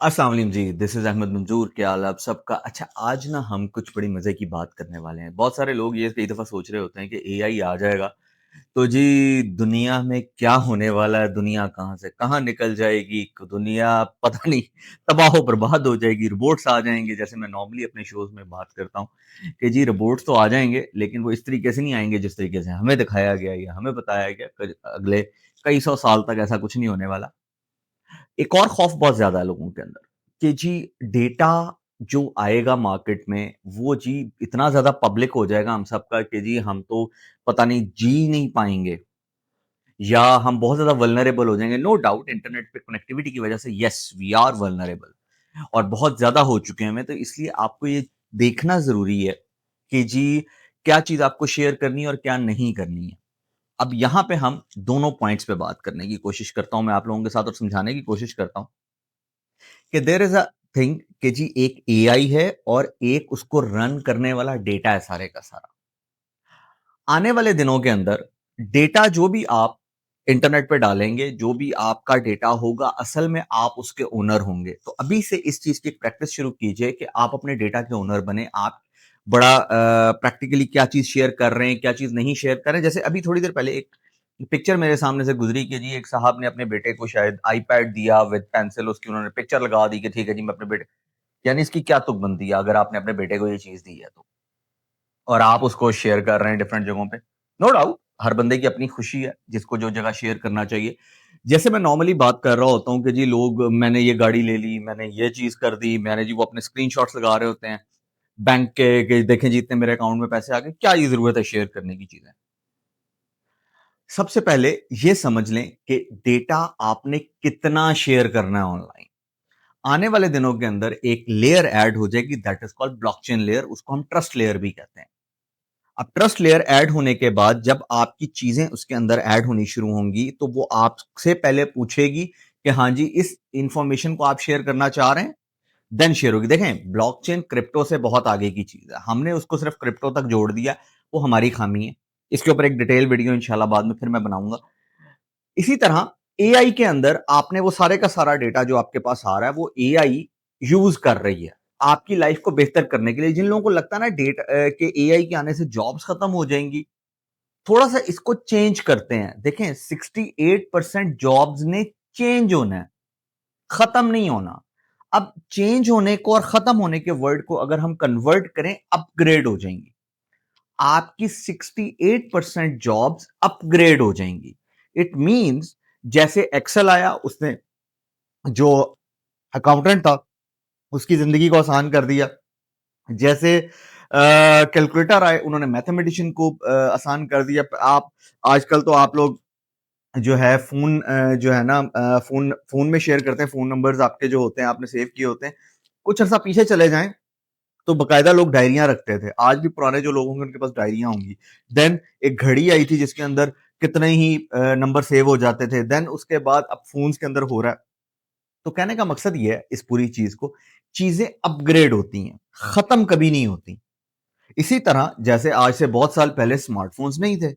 अस्सलाम वालेकुम जी, this is Ahmad मंजूर। क्या हाल है आप सबका? अच्छा, आज ना हम कुछ बड़ी मज़े की बात करने वाले हैं। बहुत सारे लोग ये कई दफ़ा सोच रहे होते हैं कि एआई आ जाएगा, तो जी दुनिया में क्या होने वाला है, दुनिया कहाँ से कहाँ निकल जाएगी, दुनिया पता नहीं तबाह-ओ-बर्बाद हो जाएगी, रोबोट्स आ जाएँगे। जैसे मैं नॉर्मली अपने शोज़ में बात करता हूँ कि जी रोबोट्स तो आ जाएँगे, लेकिन वो इस तरीके से नहीं आएँगे जिस तरीके से हमें दिखाया गया या हमें बताया गया। अगले कई सौ साल तक ऐसा कुछ नहीं होने वाला। एक और खौफ बहुत ज़्यादा है लोगों के अंदर कि जी डेटा जो आएगा मार्केट में, वो जी इतना ज़्यादा पब्लिक हो जाएगा हम सबका कि जी हम तो पता नहीं जी नहीं पाएँगे या हम बहुत ज़्यादा वल्नरेबल हो जाएँगे। नो डाउट इंटरनेट पे कनेक्टिविटी की वजह से येस वी आर वल्नरेबल और बहुत ज़्यादा हो चुके हैं हमें, तो इसलिए आपको ये देखना ज़रूरी है कि जी क्या चीज़ आपको शेयर करनी है और क्या नहीं करनी है। अब यहाँ पे हम दोनों पॉइंट्स पे बात करने की कोशिश करता हूँ मैं आप लोगों के साथ और समझाने की कोशिश करता हूँ कि देयर इज़ अ थिंग कि जी एक एआई है और एक उसको रन करने वाला डेटा है सारे का सारा। आने वाले दिनों के अंदर डेटा जो भी आप इंटरनेट पे डालेंगे, जो भी आपका डेटा होगा, असल में आप उसके ओनर होंगे। तो अभी से इस चीज़ की एक प्रैक्टिस शुरू कीजिए कि आप अपने डेटा के ओनर बने। आप बड़ा प्रैक्टिकली क्या चीज़ शेयर कर रहे हैं, क्या चीज़ नहीं शेयर कर रहे हैं। जैसे अभी थोड़ी देर पहले एक पिक्चर मेरे सामने से गुज़री कि जी एक साहब ने अपने बेटे को शायद आईपैड दिया विद पेंसिल, उसकी उन्होंने पिक्चर लगा दी कि ठीक है जी मैं अपने बेटे, यानी इसकी क्या तुकबंदी है अगर आपने अपने बेटे को ये चीज़ दी है तो? और आप उसको शेयर कर रहे हैं डिफरेंट जगहों पे। नो डाउट हर बंदे की अपनी खुशी है, जिसको जो जगह शेयर करना चाहिए। जैसे मैं नॉर्मली बात कर रहा होता हूँ कि जी लोग मैंने ये गाड़ी ले ली, मैंने ये चीज़ कर दी, मैंने जी वो अपने स्क्रीनशॉट्स लगा रहे होते हैं बैंक के कि देखें जी इतने मेरे अकाउंट में पैसे आ गए। क्या ये ज़रूरत है शेयर करने की चीज़ें? सबसे पहले ये समझ लें कि डेटा आपने कितना शेयर करना है ऑनलाइन। आने वाले दिनों के अंदर एक लेयर ऐड हो जाएगी that is called blockchain layer, उसको हम ट्रस्ट लेयर भी कहते हैं। अब ट्रस्ट लेयर ऐड होने के बाद जब आपकी चीजें उसके अंदर ऐड होनी शुरू होंगी तो वो आपसे पहले पूछेगी कि हाँ जी इस इंफॉर्मेशन को आप शेयर करना चाह रहे हैं, देन शेयर होगी। देखें ब्लॉकचेन क्रिप्टो से बहुत आगे की चीज है, हमने उसको सिर्फ क्रिप्टो तक जोड़ दिया, वो हमारी खामी है। इसके ऊपर एक डिटेल वीडियो इंशाल्लाह बाद में फिर मैं बनाऊंगा। इसी तरह एआई के अंदर आपने वो सारे का सारा डेटा जो आपके पास आ रहा है वो एआई यूज कर रही है आपकी लाइफ को बेहतर करने के लिए। जिन लोगों को लगता है ना डेटा के एआई के आने से जॉब्स खत्म हो जाएंगी, थोड़ा सा इसको चेंज करते हैं। देखें 68% जॉब्स ने चेंज होना है, खत्म नहीं होना। अब चेंज होने को और खत्म होने के वर्ड को अगर हम कन्वर्ट करें, अपग्रेड हो जाएंगी। आपकी 68% जॉब्स अपग्रेड हो जाएंगी। इट मींस जैसे एक्सेल आया, उसने जो अकाउंटेंट था उसकी जिंदगी को आसान कर दिया। जैसे कैलकुलेटर आए, उन्होंने मैथमेटिशियन को आसान कर दिया। आप आजकल तो आप लोग जो है फ़ोन जो है ना फ़ोन फ़ोन में शेयर करते हैं, फ़ोन नंबर्स आपके जो होते हैं आपने सेव किए होते हैं। कुछ अर्सा पीछे चले जाएँ तो बाकायदा लोग डायरियाँ रखते थे। आज भी पुराने जो लोग होंगे उनके पास डायरियाँ होंगी। देन एक घड़ी आई थी जिसके अंदर कितने ही नंबर सेव हो जाते थे। देन उसके बाद अब फ़ोन्स के अंदर हो रहा है। तो कहने का मकसद ये है इस पूरी चीज़ को, चीज़ें अपग्रेड होती हैं, खत्म कभी नहीं होती। इसी तरह जैसे आज से बहुत साल पहले स्मार्टफ़ोन्स नहीं थे।